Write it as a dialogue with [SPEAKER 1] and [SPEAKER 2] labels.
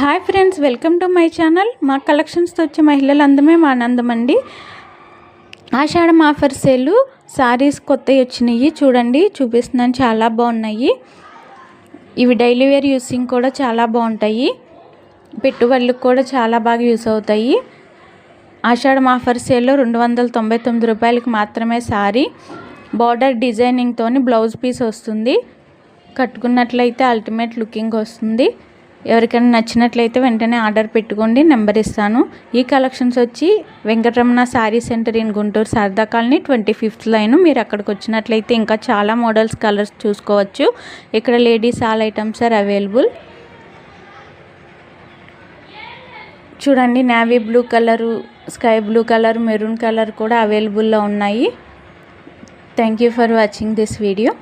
[SPEAKER 1] Hi friends, welcome to my channel. మా కలెక్షన్స్తో వచ్చే మహిళల అందమే మా ఆనందం అండి. ఆషాఢం ఆఫర్ సేలు సారీస్ కొత్తవి వచ్చినాయి, చూడండి చూపిస్తున్నాను. చాలా బాగున్నాయి. ఇవి డైలీ వేర్ యూసింగ్ కూడా చాలా బాగుంటాయి. పెట్టుబడులకు కూడా చాలా బాగా యూస్ అవుతాయి. ఆషాఢం ఆఫర్ సేల్లో 299 రూపాయలకి మాత్రమే సారీ. బార్డర్ డిజైనింగ్తో బ్లౌజ్ పీస్ వస్తుంది. కట్టుకున్నట్లయితే అల్టిమేట్ లుకింగ్ వస్తుంది. ఎవరికైనా నచ్చినట్లయితే వెంటనే ఆర్డర్ పెట్టుకోండి, నెంబర్ ఇస్తాను. ఈ కలెక్షన్స్ వచ్చి Venkataramana sari centre in Guntur, Sharada colony, 25th line. మీరు అక్కడికి వచ్చినట్లయితే ఇంకా చాలా మోడల్స్, కలర్స్ చూసుకోవచ్చు. ఇక్కడ ladies all items are available. చూడండి, navy blue colour, sky blue colour, maroon colour కూడా అవైలబుల్లో ఉన్నాయి. Thank you for watching this video.